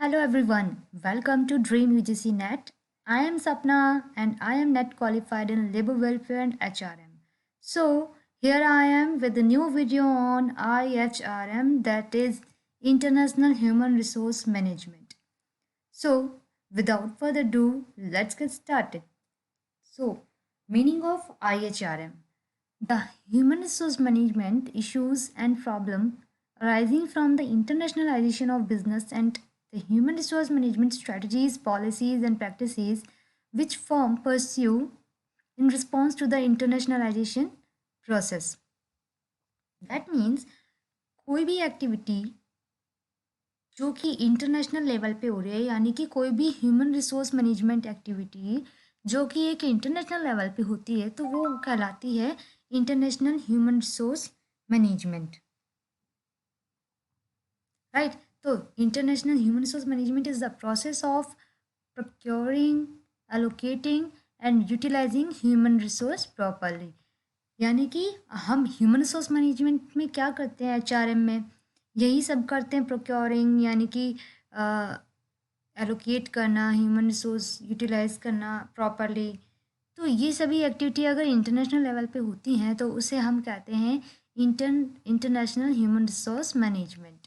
Hello everyone, welcome to Dream UGC Net. I am Sapna and I am net qualified in labor welfare and HRM. So, here I am with a new video on IHRM, that is International Human Resource Management. So, without further ado, let's get started. So, meaning of IHRM: the human resource management issues and problem arising from the internationalization of business and the human resource management strategies, policies and practices which firm pursue in response to the internationalization process. That means कोई भी activity जो कि international level पे हो रही है, यानी कि कोई भी ह्यूमन रिसोर्स मैनेजमेंट एक्टिविटी जो कि एक इंटरनेशनल लेवल पे होती है, तो वो कहलाती है international human resource management, right? तो international human resource management is the process of procuring, allocating and utilising human resource properly. यानी कि हम ह्यूमन रिसोर्स मैनेजमेंट में क्या करते हैं, एचआरएम में यही सब करते हैं, प्रोक्योरिंग यानी कि एलोकेट करना, ह्यूमन रिसोर्स यूटिलाइज करना प्रॉपरली। तो ये सभी एक्टिविटी अगर इंटरनेशनल लेवल पे होती हैं तो उसे हम कहते हैं international human resource management.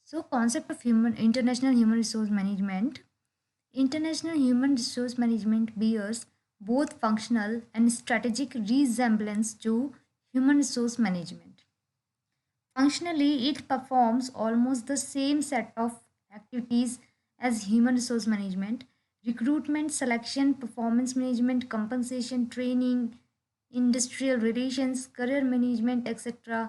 So concept of human international human resource management: International human resource management bears both functional and strategic resemblance to human resource management. Functionally, it performs almost the same set of activities as human resource management: recruitment, selection, performance management, compensation, training, industrial relations, career management, etc.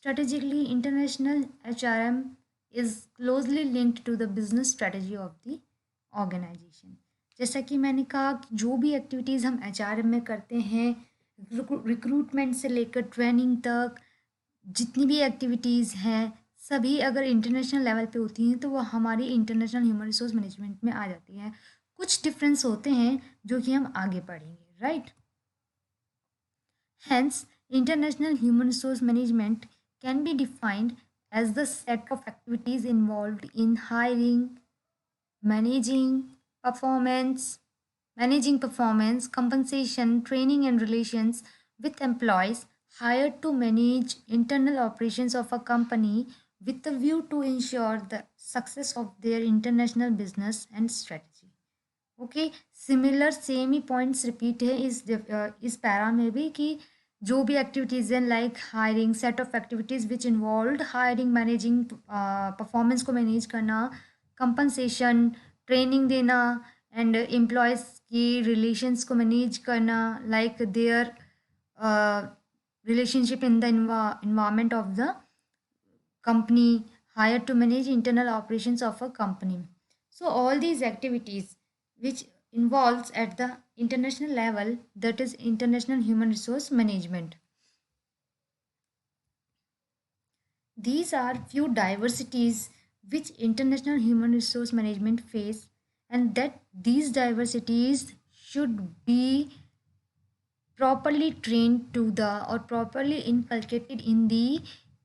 Strategically, international HRM is closely linked to the business strategy of the organization. जैसा कि मैंने कहा कि जो भी activities हम HRM में करते हैं, रिक्रूटमेंट से लेकर ट्रेनिंग तक, जितनी भी एक्टिविटीज़ हैं, सभी अगर इंटरनेशनल लेवल पे होती हैं तो वो हमारी इंटरनेशनल ह्यूमन रिसोर्स मैनेजमेंट में आ जाती हैं। कुछ डिफरेंस होते हैं जो कि हम आगे पढ़ेंगे, right? Hence, international human resource management can be defined as the set of activities involved in hiring, managing performance, managing performance, compensation, training, and relations with employees hired to manage internal operations of a company with a view to ensure the success of their international business and strategy. Okay, similar same he points repeat है इस para में भी कि जो भी activities हैं like hiring, set of activities which involve hiring, managing, performance को manage करना, कंपनसेशन, ट्रेनिंग देना एंड एम्प्लॉयज़ की रिलेशंस को मैनेज करना, like their relationship in the environment of the company hired to manage internal operations of a company. So all these activities which involves at the international level, that is international human resource management. These are few diversities which international human resource management face, and that these diversities should be properly trained to the or properly inculcated in the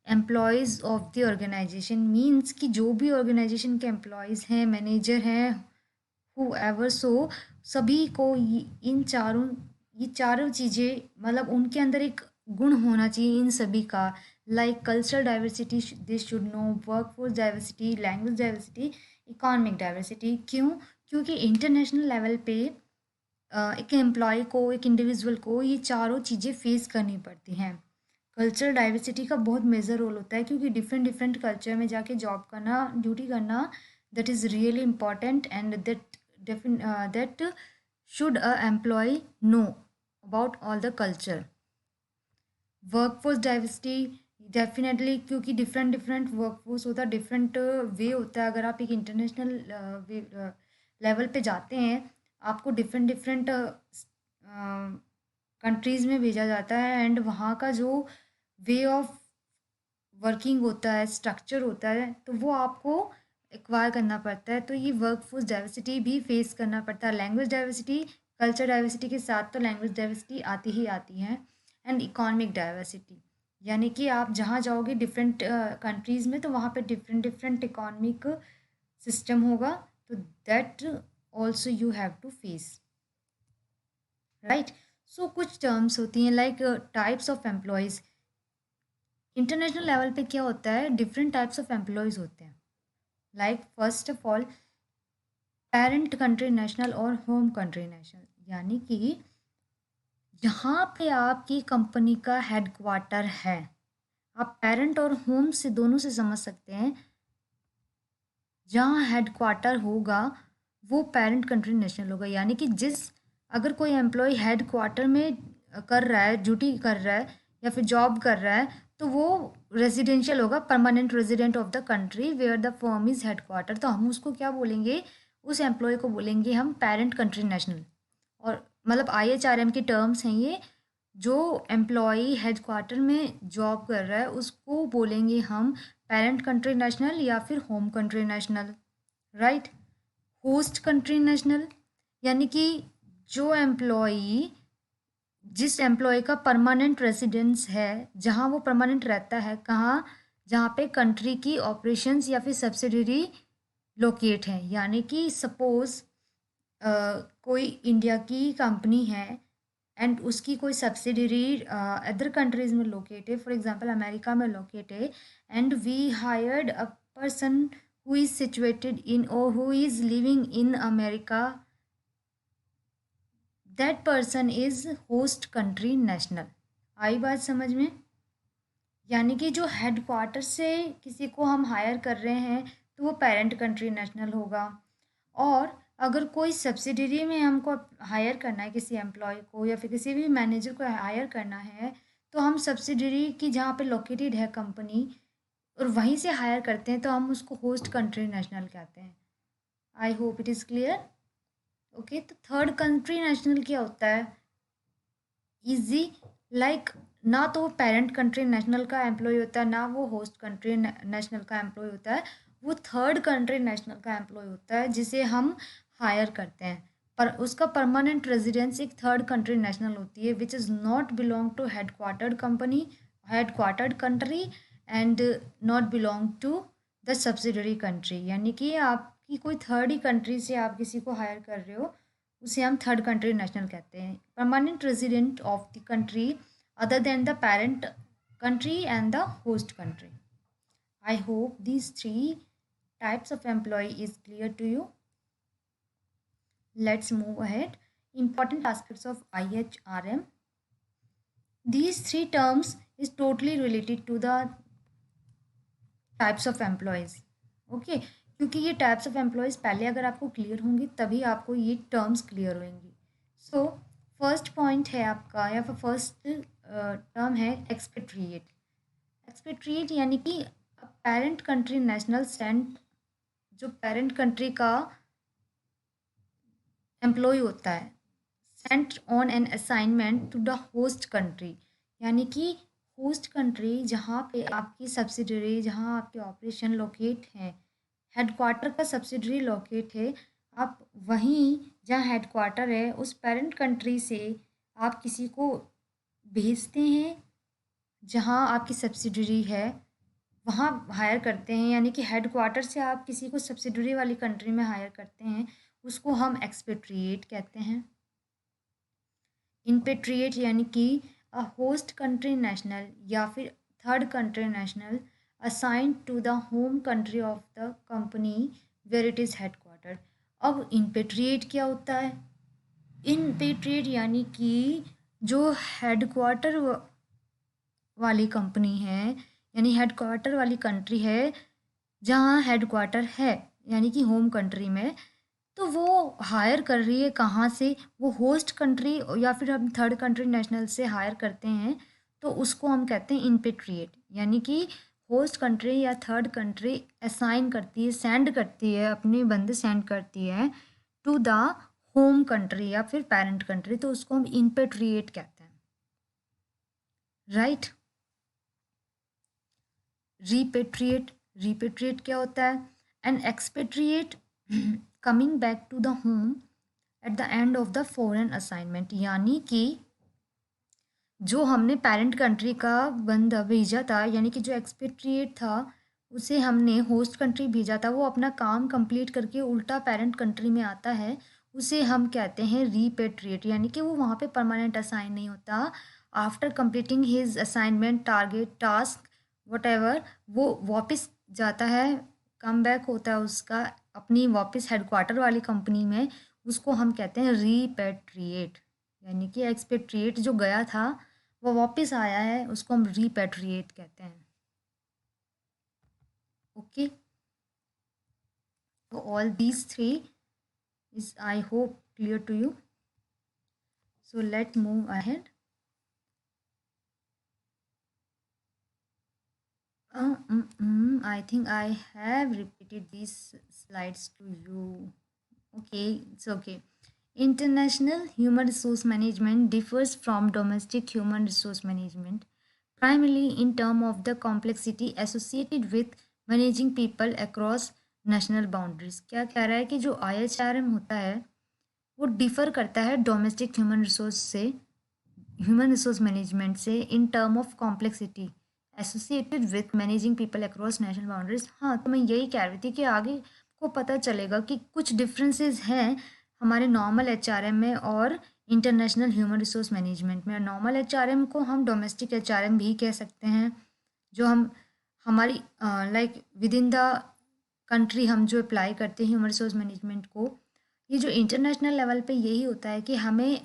employees of the organization. Means कि जो भी organisation के employees हैं, manager हैं, whoever so, सभी को ये चारों चीज़ें, मतलब उनके अंदर एक गुण होना चाहिए इन सभी का, like cultural diversity they should know, workforce diversity, language diversity, economic diversity. क्यों? क्योंकि इंटरनेशनल लेवल पे एक एम्प्लॉय को, एक इंडिविजुअल को ये चारों चीज़ें फेस करनी पड़ती हैं। कल्चरल डाइवर्सिटी का बहुत मेजर रोल होता है, क्योंकि डिफरेंट डिफरेंट कल्चर में जाके जॉब करना, ड्यूटी करना, that is really important and that should a employee know about all the culture. Workforce diversity definitely, क्योंकि डिफरेंट डिफरेंट वर्कफोर्स होता है, डिफरेंट वे होता है। अगर आप एक इंटरनेशनल लेवल पे जाते हैं, आपको डिफरेंट डिफरेंट कंट्रीज़ में भेजा जाता है एंड वहाँ का जो वे ऑफ वर्किंग होता है, स्ट्रक्चर होता है, तो वो आपको एक्वायर करना पड़ता है। तो ये वर्कफोर्स डाइवर्सिटी भी फेस करना पड़ता है। लैंग्वेज डाइवर्सिटी, कल्चर डाइवर्सिटी के साथ तो लैंग्वेज डाइवर्सिटी आती ही आती है। एंड इकोनॉमिक डाइवर्सिटी, यानी कि आप जहाँ जाओगे डिफरेंट कंट्रीज़ में, तो वहाँ पे डिफरेंट डिफरेंट इकोनॉमिक सिस्टम होगा, तो that also you have to face, right. So कुछ टर्म्स होती हैं like types of employees. International level पे क्या होता है, डिफरेंट टाइप्स ऑफ एम्प्लॉयज़ होते हैं। Like first of all parent country national और होम कंट्री नेशनल, यानी कि जहाँ पे आपकी कंपनी का हेडक्वार्टर है, आप पेरेंट और होम से दोनों से समझ सकते हैं। जहाँ हेडक्वार्टर होगा वो पेरेंट कंट्री नेशनल होगा, यानी कि अगर कोई एम्प्लॉय हेडक्वार्टर में कर रहा है, ड्यूटी कर रहा है या फिर जॉब कर रहा है, तो वो रेजिडेंशियल होगा, permanent resident of the country where the firm is headquarter. तो हम उसको क्या बोलेंगे, उस एम्प्लॉय को बोलेंगे हम पेरेंट कंट्री नेशनल। और मतलब IHRM की टर्म्स हैं ये। जो एम्प्लॉई हेडक्वार्टर में जॉब कर रहा है उसको बोलेंगे हम पेरेंट कंट्री नेशनल या फिर home country national, right. Host country national, यानी कि जो एम्प्लॉई जिस एम्प्लॉय का परमानेंट रेसिडेंस है, जहाँ वो परमानेंट रहता है, कहाँ, जहाँ पे कंट्री की ऑपरेशंस या फिर सब्सिडरी लोकेट है। यानी कि सपोज कोई इंडिया की कंपनी है एंड उसकी कोई सब्सिडरी अदर कंट्रीज में लोकेट है, फॉर एग्जांपल अमेरिका में लोकेट है, and we hired a person who is situated in और who is living in America, that person is host country national. आई बात समझ में? यानी कि जो हेडक्वार्टर से किसी को हम हायर कर रहे हैं तो वो पेरेंट कंट्री नेशनल होगा। और अगर कोई सब्सिडरी में हमको हायर करना है किसी एम्प्लॉय को या फिर किसी भी मैनेजर को हायर करना है, तो हम सब्सिडरी की जहाँ पे लोकेटेड है कंपनी और वहीं से हायर करते हैं, तो हम उसको होस्ट कंट्री नेशनल कहते हैं। I hope it is clear. Okay, तो थर्ड कंट्री नेशनल क्या होता है? इजी, लाइक ना तो वो पेरेंट कंट्री नेशनल का एम्प्लॉय होता है, ना वो होस्ट कंट्री नेशनल का एम्प्लॉय होता है। वो थर्ड कंट्री नेशनल का एम्प्लॉय होता है जिसे हम हायर करते हैं, पर उसका परमानेंट रेजिडेंस एक थर्ड कंट्री नेशनल होती है which is not belong to headquartered company, headquartered country, and not belong to the subsidiary country. यानी कि आपकी कोई थर्ड ही कंट्री से आप किसी को हायर कर रहे हो, उसे हम थर्ड कंट्री नेशनल कहते हैं। Permanent resident of the country other than the parent country and the host country. I hope these three types of employee is clear to you. Let's move ahead. Important aspects of IHRM. These three terms is totally related to the types of employees. Okay, क्योंकि ये types of employees पहले अगर आपको clear होंगी तभी आपको ये terms clear होंगी। सो फर्स्ट पॉइंट है आपका या फिर फर्स्ट टर्म है एक्सपेट्रिएट। एक्सपेट्रिएट यानी कि पेरेंट कंट्री नेशनल सेंट, जो पेरेंट कंट्री का एम्प्लॉय होता है, sent on an assignment to the host country. यानी कि होस्ट कंट्री जहाँ पे आपकी सब्सिडरी, जहाँ आपके ऑपरेशन लोकेट हैं, हेडक्वार्टर का सब्सिडरी लोकेट है, आप वहीं जहाँ हेडक्वार्टर है उस पेरेंट कंट्री से आप किसी को भेजते हैं जहाँ आपकी सब्सिडरी है, वहाँ हायर करते हैं। यानी कि हेडक्वार्टर से आप किसी को सब्सिडरी वाली कंट्री में हायर करते हैं, उसको हम एक्सपेट्रिएट कहते हैं। इनपेट्रिएट यानी कि अ होस्ट कंट्री नेशनल या फिर third country national assigned to the home country of the company where it is headquarter. अब इनपेट्रिएट क्या होता है? इनपेट्रिएट यानी कि जो हेडक्वार्टर वाली कंपनी है, यानी हेडक्वार्टर वाली कंट्री है, जहाँ हेडक्वार्टर है यानी कि होम कंट्री में, तो वो हायर कर रही है कहाँ से? वो होस्ट कंट्री या फिर हम थर्ड कंट्री नेशनल से हायर करते हैं, तो उसको हम कहते हैं इनपेट्रिएट। यानी कि होस्ट कंट्री या थर्ड कंट्री असाइन करती है, सेंड करती है, अपने बंदे सेंड करती है टू द होम कंट्री या फिर पेरेंट कंट्री, तो उसको हम इनपेट्रिएट कहते हैं, राइट। रिपेट्रिएट, रिपेट्रिएट क्या होता है? An expatriate coming back to the home at the end of the foreign assignment. यानी कि जो हमने पेरेंट कंट्री का बंदा भेजा था, यानी कि जो एक्सपेट्रिएट था, उसे हमने होस्ट कंट्री भेजा था, वो अपना काम कंप्लीट करके उल्टा पेरेंट कंट्री में आता है, उसे हम कहते हैं रीपेट्रिएट, यानी कि वो वहाँ पे परमानेंट असाइन नहीं होता। After completing his assignment, target, task, what वो वापस जाता है, कम बैक होता है उसका अपनी वापस हेडक्वार्टर वाली कंपनी में, उसको हम कहते हैं रीपेट्रिएट। यानी कि एक्सपेट्रिएट जो गया था वो वापस आया है, उसको हम रीपेट्रिएट कहते हैं। Okay, so all these three is, I hope, clear to you. So let's move ahead. I think I have repeated these slides to you. Okay, it's okay. International human resource management differs from domestic human resource management primarily in terms of the complexity associated with managing people across national boundaries. क्या कह रहा है कि जो IHRM होता है वो differ करता है डोमेस्टिक ह्यूमन रिसोर्स मैनेजमेंट से in term of complexity associated with managing people across national boundaries. हाँ, तो मैं यही कह रही थी कि आगे को पता चलेगा कि कुछ डिफरेंसेस हैं हमारे नॉर्मल HRM में और इंटरनेशनल ह्यूमन रिसोर्स मैनेजमेंट में। नॉर्मल HRM को हम डोमेस्टिक HRM भी कह सकते हैं, जो हम हमारी like with in the country हम जो अप्लाई करते हैं ह्यूमन रिसोर्स मैनेजमेंट को। ये जो इंटरनेशनल लेवल पे यही होता है कि हमें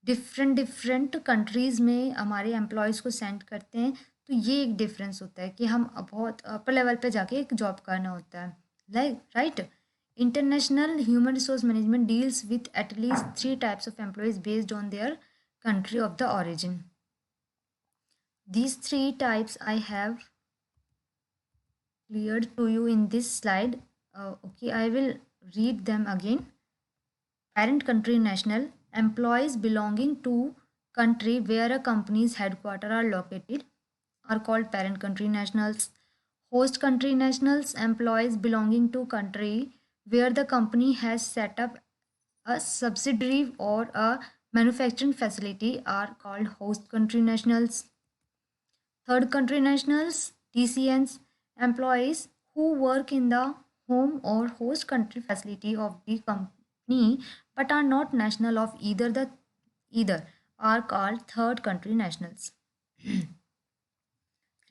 डिफरेंट डिफरेंट कंट्रीज़ में हमारे एम्प्लॉयज़ को सेंड करते हैं, तो ये एक डिफरेंस होता है कि हम बहुत अपर लेवल पे जाके एक जॉब करना होता है, like right. International human resource management deals with at least 3 types of employees based on their country of the origin. These 3 types I have cleared to you in this slide. Okay, I will read them again. Parent country national, employees belonging to country where a company's headquarters are located are called parent country nationals. Host country nationals, employees belonging to country where the company has set up a subsidiary or a manufacturing facility are called host country nationals. Third country nationals, TCNs, employees who work in the home or host country facility of the company but are not national of either are called third country nationals.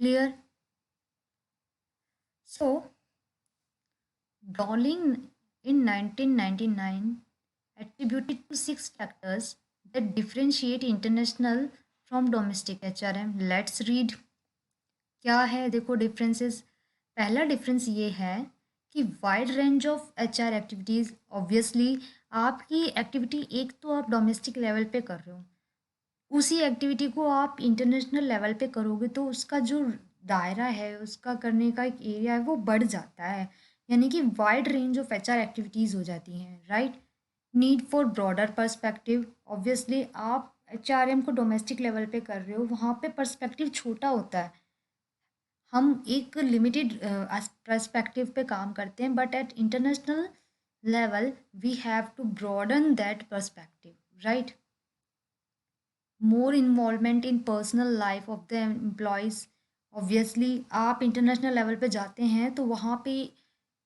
Clear? So, Dowling in 1999 attributed to 6 factors that differentiate international from domestic HRM. Let's read. क्या है, देखो differences. पहला difference ये है कि wide range of HR activities. Obviously आपकी activity एक तो आप डोमेस्टिक लेवल पे कर रहे हो, उसी एक्टिविटी को आप इंटरनेशनल लेवल पे करोगे तो उसका जो दायरा है, उसका करने का एक एरिया है, वो बढ़ जाता है। यानी कि wide range of HR activities हो जाती हैं, right. Need for broader perspective. Obviously आप HRM को डोमेस्टिक लेवल पे कर रहे हो, वहाँ पे पर्सपेक्टिव छोटा होता है, हम एक लिमिटेड पर्सपेक्टिव पे काम करते हैं, but at international level we have to broaden that perspective, right. More involvement in personal life of the employees. Obviously आप इंटरनेशनल लेवल पे जाते हैं तो वहाँ पे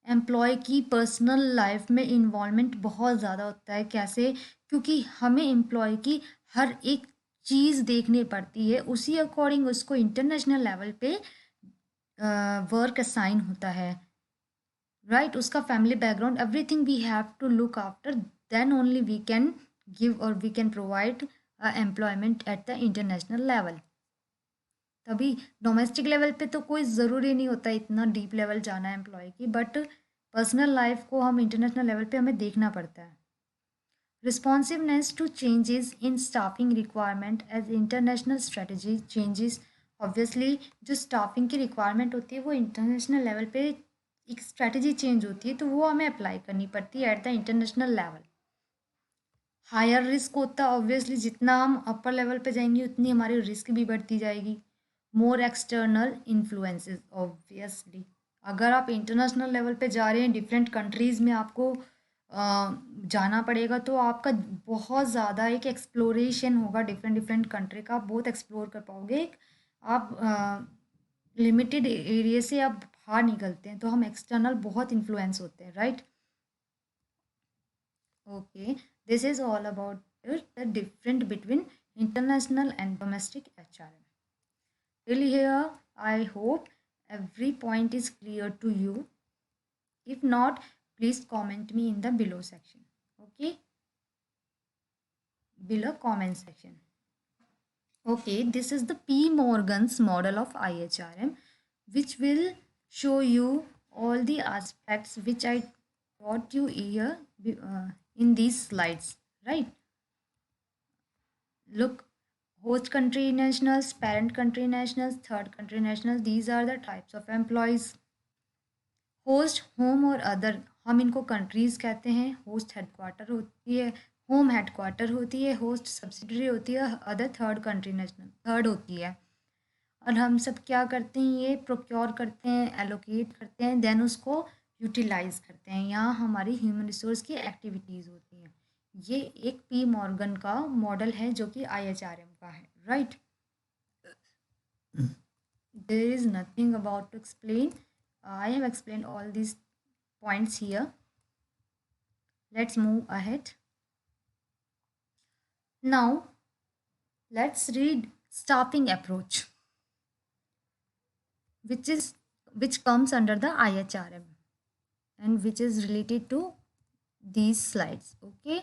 एम्प्लॉय की पर्सनल लाइफ में इन्वॉल्वमेंट बहुत ज़्यादा होता है। कैसे? क्योंकि हमें एम्प्लॉय की हर एक चीज़ देखनी पड़ती है, उसी अकॉर्डिंग उसको इंटरनेशनल लेवल पे वर्क असाइन होता है, राइट। उसका family background, everything we have to look after, then only we can give और we can provide employment at the international level. तभी डोमेस्टिक लेवल पे तो कोई ज़रूरी नहीं होता इतना डीप लेवल जाना है एम्प्लॉय की, बट पर्सनल लाइफ को हम इंटरनेशनल लेवल पे हमें देखना पड़ता है। Responsiveness to changes in staffing requirement as international strategy changes. Obviously जो स्टाफिंग की रिक्वायरमेंट होती है वो इंटरनेशनल लेवल पे एक स्ट्रेटजी चेंज होती है, तो वो हमें अप्लाई करनी पड़ती है at the international level. Higher risk होता है, ऑब्वियसली जितना हम अपर लेवल पे जाएंगे उतनी हमारी रिस्क भी बढ़ती जाएगी। मोर एक्सटर्नल इन्फ्लुएंसेस। ऑब्वियसली अगर आप इंटरनेशनल लेवल पे जा रहे हैं, डिफरेंट कंट्रीज़ में आपको जाना पड़ेगा, तो आपका बहुत ज़्यादा एक एक्सप्लोरेशन होगा डिफरेंट डिफरेंट कंट्री का, आप बहुत एक्सप्लोर कर पाओगे। आप लिमिटेड एरिया से आप बाहर निकलते हैं तो हम एक्सटर्नल बहुत इन्फ्लुएंस होते हैं, right? Okay, this is all about the different between international and domestic HRM. Till here, I hope every point is clear to you. If not, please comment me in the below section. Okay, below comment section. Okay, this is the P. Morgan's model of IHRM, which will show you all the aspects which I taught you here in these slides, right? Look, host country nationals, parent country nationals, third country nationals, these are the types of employees. Host, home और other, हम इनको countries कहते हैं. Host headquarter होती है, home headquarter होती है, host subsidiary होती है, other third country national third होती है. और हम सब क्या करते हैं, ये प्रोक्योर करते हैं, एलोकेट करते हैं, देन उसको यूटिलाइज करते हैं. यहाँ हमारी ह्यूमन रिसोर्स की एक्टिविटीज़ होती हैं. ये एक पी मॉर्गन का मॉडल है जो कि IHRM का है, right? There is nothing about to explain. I have explained all these points here. Let's move ahead. Now, let's read staffing approach, which comes under the IHRM and which is related to these slides. Okay.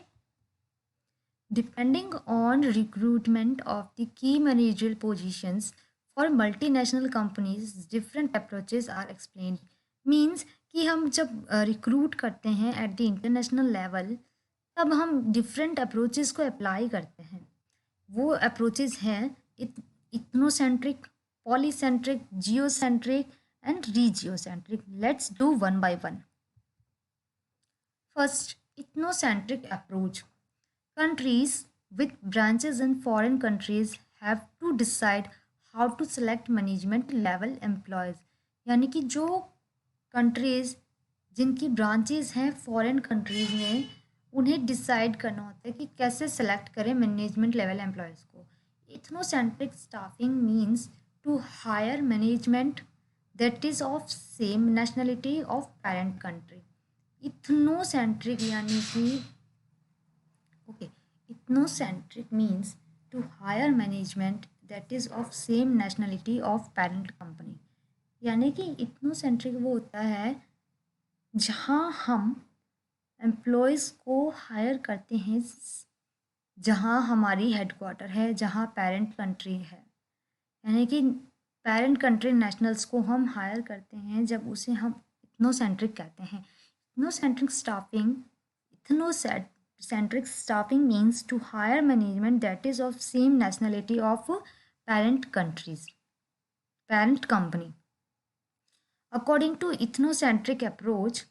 Depending on recruitment of the key managerial positions for multinational companies, different approaches are explained. Means कि हम जब recruit करते हैं eight the international level, तब हम different approaches को apply करते हैं. वो अप्रोचेस हैं ethnocentric, polycentric, geocentric and regiocentric. Let's do one by one. First, ethnocentric approach. Countries with branches in foreign countries have to decide how to select management level employees. यानी कि जो countries जिनकी branches हैं foreign countries में, उन्हें decide करना होता है कि कैसे सेलेक्ट करें मैनेजमेंट लेवल एम्प्लॉयज़ को. Ethnocentric staffing means to hire management that is of same nationality of parent country. Ethnocentric यानी कि okay, ethnocentric means to hire management that is of same nationality of parent company. यानी कि ethnocentric वो होता है जहाँ हम एम्प्लॉयज़ को हायर करते हैं जहाँ हमारी हेडक्वार्टर है, जहाँ पेरेंट कंट्री है. यानी कि पेरेंट कंट्री नेशनल्स को हम हायर करते हैं जब उसे हम इथनोसेंट्रिक कहते हैं. Ethnocentric staffing means to hire management that is of same nationality of parent company. According to ethnocentric approach,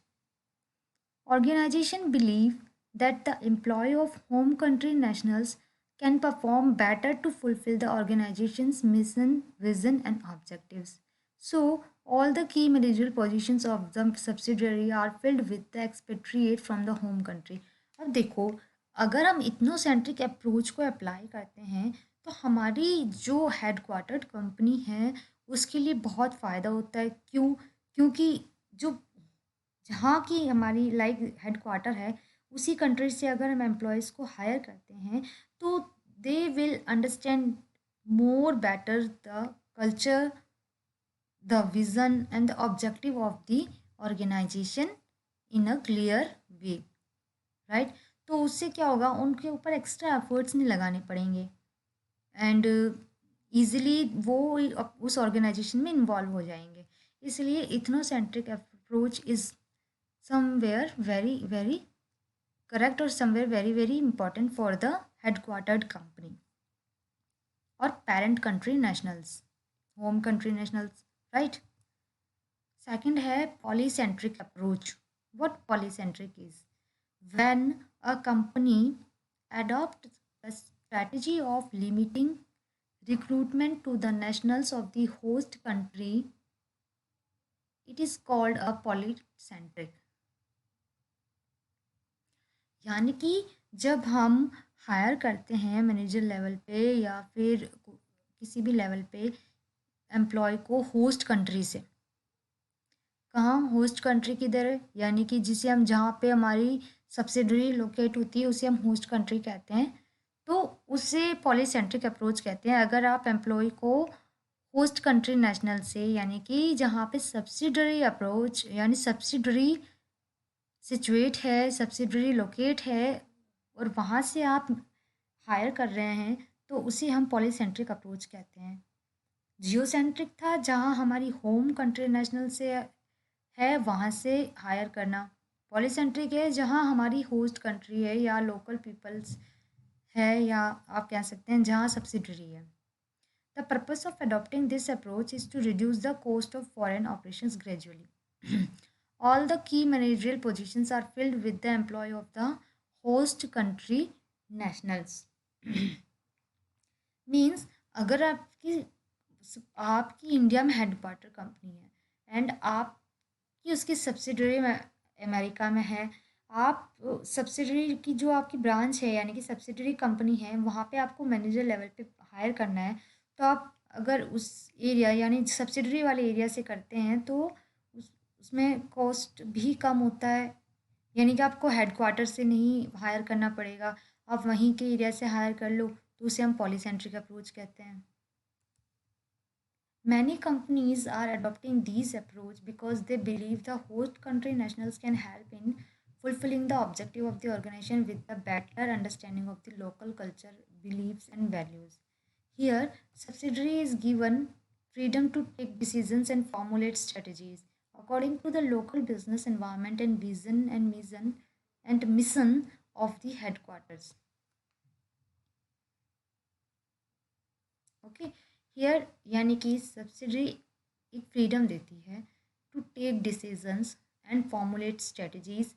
organization believe that the employee of home country nationals can perform better to fulfill the organization's mission, vision and objectives. So, all the key managerial positions of the subsidiary are filled with the expatriate from the home country. अब देखो, अगर हम ethnocentric approach को apply करते हैं तो हमारी जो हेडक्वार्टर्ड कंपनी है उसके लिए बहुत फ़ायदा होता है. क्योंकि जो जहाँ की हमारी लाइक हेडक्वार्टर है उसी कंट्री से अगर हम एम्प्लॉयज़ को हायर करते हैं तो they will understand more better the culture, the vision and the objective of the organization in a clear way, right? तो उससे क्या होगा, उनके ऊपर एक्स्ट्रा एफर्ट्स नहीं लगाने पड़ेंगे एंड ईजिली वो उस ऑर्गेनाइजेशन में इन्वॉल्व हो जाएंगे. इसलिए ethnocentric approach is somewhere very very correct और somewhere very very important for the headquartered company और parent country nationals, home country nationals, right? Second है polycentric approach. What polycentric is? When a company adopt the strategy of limiting recruitment to the nationals of the host country, it is called a polycentric. यानी कि जब हम hire करते हैं manager level पे या फिर किसी भी लेवल पे एम्प्लॉय को होस्ट कंट्री से। कहाँ होस्ट कंट्री किधर है, यानी कि जिसे हम जहाँ पे हमारी सब्सिडरी लोकेट होती है उसे हम होस्ट कंट्री कहते हैं। तो उसे पॉलीसेंट्रिक अप्रोच कहते हैं। अगर आप एम्प्लॉय को होस्ट कंट्री नेशनल से, यानी कि जहाँ पे सब्सिडरी अप्रोच यानी सब्सिडरी सिचुएट है, सब्सिडरी लोकेट है, और वहाँ से आप हायर कर रहे हैं, तो उसे हम पॉलीसेंट्रिक अप्रोच कहते हैं। जियोसेंट्रिक था जहाँ हमारी होम कंट्री नेशनल से है वहाँ से हायर करना। पॉलीसेंट्रिक है जहाँ हमारी होस्ट कंट्री है या लोकल पीपल्स है, या आप कह सकते हैं जहाँ सब्सिडरी है। The purpose of adopting this approach is to reduce the cost of foreign operations gradually. All the key managerial positions are filled with the employee of the host country nationals. Means अगर आपकी India में headquarter company है and आपकी उसकी subsidiary में America में है, आप सब्सिडरी की जो आपकी ब्रांच है यानी कि सब्सिडरी कंपनी है वहाँ पे आपको मैनेजर लेवल पे हायर करना है, तो आप अगर उस एरिया यानी सब्सिडरी वाले एरिया से करते हैं तो उसमें कॉस्ट भी कम होता है, यानी कि आपको हेडक्वार्टर से नहीं हायर करना पड़ेगा, आप वहीं के एरिया से हायर कर लो, तो उसे हम पॉलीसेंट्रिक अप्रोच कहते हैं। Many companies are adopting these approach because they believe the host country nationals can help in fulfilling the objective of the organization with a better understanding of the local culture, beliefs and values. Here, subsidiary is given freedom to take decisions and formulate strategies according to the local business environment and vision and mission of the headquarters. Okay, here यानी कि subsidiary एक freedom देती है to take decisions and formulate strategies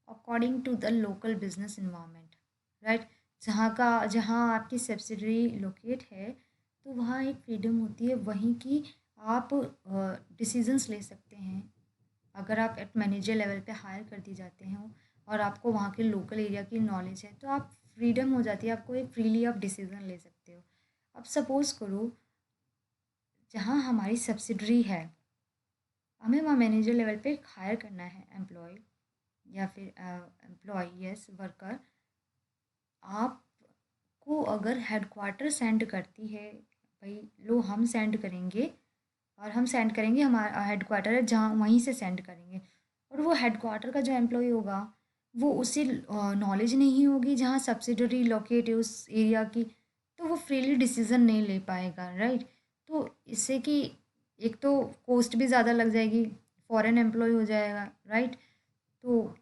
according to the local business environment, right. जहाँ आपकी subsidiary locate है तो वहाँ एक फ्रीडम होती है वहीं की आप डिसीजंस ले सकते हैं। अगर आप एट मैनेजर लेवल पे हायर कर दी जाते हैं और आपको वहाँ के लोकल एरिया की नॉलेज है तो आप फ्रीडम हो जाती है, आपको एक फ्रीली आप डिसीज़न ले सकते हो। अब सपोज़ करो जहाँ हमारी सब्सिडरी है, हमें वहाँ मैनेजर लेवल पे हायर करना है एम्प्लॉय या फिर एम्प्लॉय यस वर्कर। आपको अगर हेडक्वार्टर सेंड करती है, भाई लो हम सेंड करेंगे और हम सेंड करेंगे, हमारा हेडक्वार्टर है जहाँ वहीं से सेंड करेंगे, और वो हेडक्वार्टर का जो एम्प्लॉय होगा वो उसे नॉलेज नहीं होगी जहाँ सब्सिडरी लोकेट है उस एरिया की, तो वो फ्रीली डिसीज़न नहीं ले पाएगा, राइट। तो इससे कि एक तो कॉस्ट भी ज़्यादा लग जाएगी, फॉरेन एम्प्लॉय हो जाएगा, राइट। तो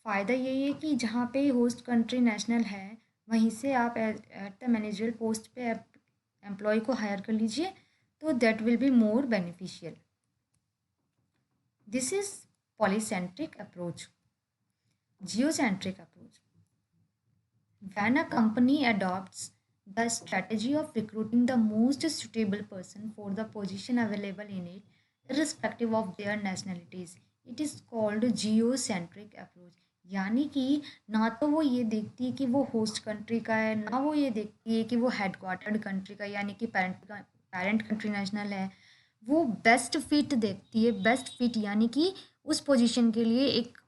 फ़ायदा यही है कि जहाँ पे होस्ट कंट्री नेशनल है वहीं से आप एट द मैनेजरल पोस्ट पे एम्प्लॉय को हायर कर लीजिए, तो that will be more beneficial. This is polycentric approach. Geocentric approach, when a company adopts the strategy of recruiting the most suitable person for the position available in it, irrespective of their nationalities, it is called geocentric approach। यानी कि ना तो वो ये देखती है कि वो होस्ट कंट्री का है, ना वो ये देखती है कि वो हेडक्वार्टर्ड कंट्री का यानी कि पेरेंट कंट्री नेशनल है। वो बेस्ट फिट देखती है, बेस्ट फिट यानी कि उस पोजीशन के लिए एक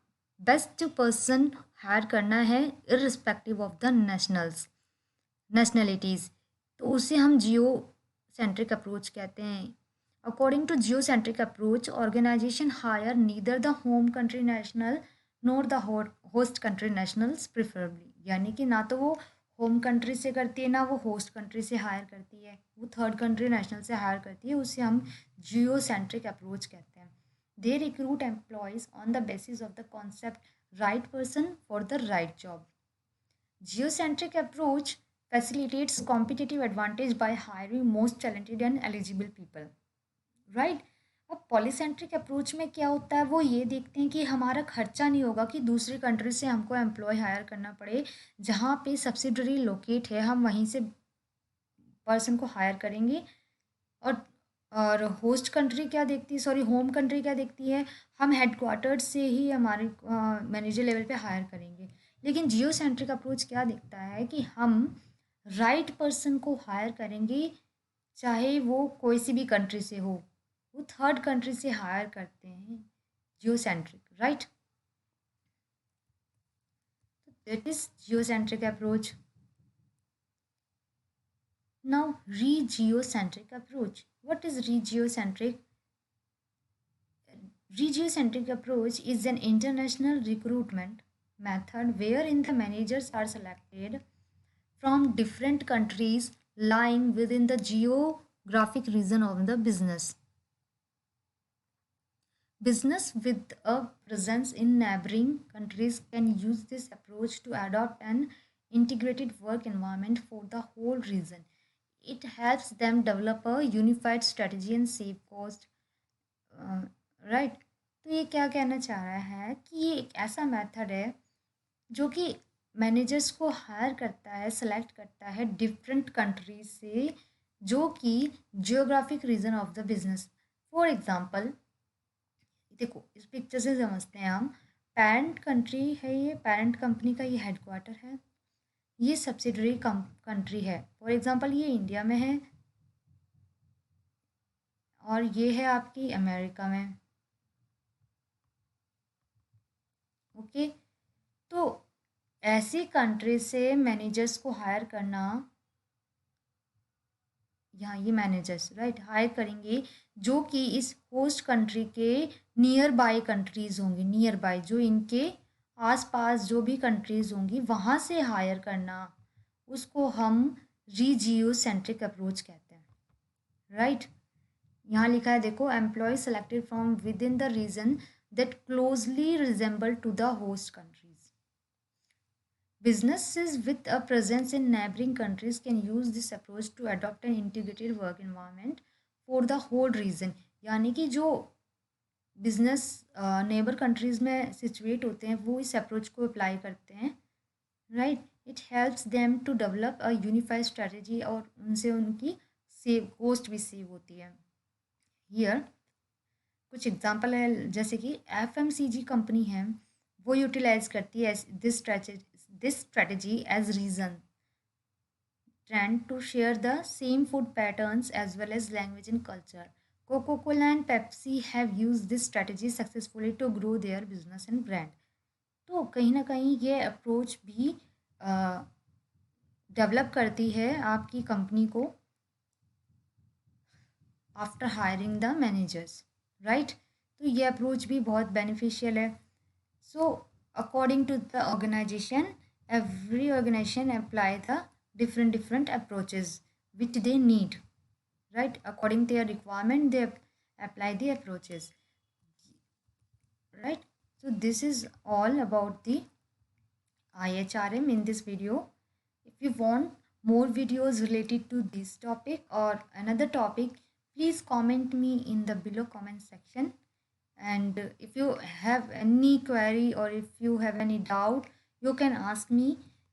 बेस्ट पर्सन हायर करना है इर्रिस्पेक्टिव ऑफ द नेशनलिटीज़, तो उसे हम जियो सेंट्रिक अप्रोच कहते हैं। According to geocentric approach, organisation hire neither the home country national nor the host country nationals preferably, यानी कि ना तो वो होम कंट्री से करती है ना वो होस्ट कंट्री से हायर करती है, वो थर्ड कंट्री नेशनल से हायर करती है, उसे हम जियो सेंट्रिक अप्रोच कहते हैं। They recruit employees on the basis of the concept right person for the right job. Geocentric approach facilitates competitive advantage by hiring most talented and eligible people, right? अब polycentric approach में क्या होता है, वो ये देखते हैं कि हमारा खर्चा नहीं होगा कि दूसरी कंट्री से हमको एम्प्लॉय हायर करना पड़े, जहाँ पे सब्सिडरी लोकेट है हम वहीं से पर्सन को हायर करेंगे। और होस्ट कंट्री क्या देखती है, सॉरी होम कंट्री क्या देखती है, हम हेडक्वार्टर से ही हमारे मैनेजर लेवल पे हायर करेंगे। लेकिन जियो सेंट्रिक अप्रोच क्या देखता है कि हम राइट पर्सन को हायर करेंगे चाहे वो कोई सी भी कंट्री से हो, वो थर्ड कंट्री से हायर करते हैं geocentric, right? That is geocentric approach. Now, regiocentric approach. What is regiocentric? Regiocentric approach is an international recruitment method wherein the managers are selected from different countries lying within the geographic region of the business. Business with a presence in neighboring countries can use this approach to adopt an integrated work environment for the whole region. It helps them develop a unified strategy and save cost. Right. तो ये क्या कहना चाह रहा है कि ये एक ऐसा मेथड है जो कि मैनेजर्स को हायर करता है, सेलेक्ट करता है डिफरेंट कंट्रीज से, जो कि geographic region of the business. For example, देखो इस पिक्चर से समझते हैं हम. पेरेंट कंट्री है, ये पेरेंट कंपनी का ये हेडक्वार्टर है, ये सब्सिडरी कंट्री है. फॉर एग्जांपल ये इंडिया में है और ये है आपकी अमेरिका में. ओके. तो ऐसी कंट्री से मैनेजर्स को हायर करना, यहाँ ये मैनेजर्स राइट हायर करेंगे जो कि इस होस्ट कंट्री के नियर बाय कंट्रीज होंगी, नियर बाय जो इनके आसपास जो भी कंट्रीज होंगी वहाँ से हायर करना, उसको हम रीजियो सेंट्रिक अप्रोच कहते हैं, राइट. यहाँ लिखा है देखो, employee selected from within the region that closely resemble to the host countries. Businesses with a presence in neighboring countries can use this approach to adopt an integrated work environment for the whole region. यानी कि जो business neighbour countries में situate होते हैं वो इस approach को apply करते हैं, right. It helps them to develop a unified strategy और उनसे उनकी सेव कॉस्ट भी सेव होती है. हियर कुछ एग्जांपल है, जैसे कि FMCG कंपनी है, वो यूटिलाइज करती है this strategy as reason trend to share the same food patterns as well as language and culture. Coca-Cola and Pepsi have used this strategy successfully to grow their business and brand. तो कहीं ना कहीं ये approach भी develop करती है आपकी company को after hiring the managers, right. तो ये अप्रोच भी बहुत बेनिफिशियल है. So according to the organisation, every organization apply the different approaches which they need, right. According to their requirement they apply the approaches, right. So this is all about the IHRM in this video. If you want more videos related to this topic or another topic, please comment me in the below comment section. And if you have any query or if you have any doubt, you can ask me.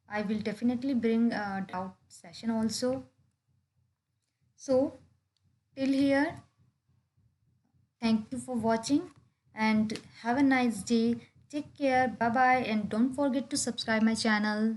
I will definitely bring a doubt session also. So till here, thank you for watching and have a nice day. Take care. Bye bye, and don't forget to subscribe my channel.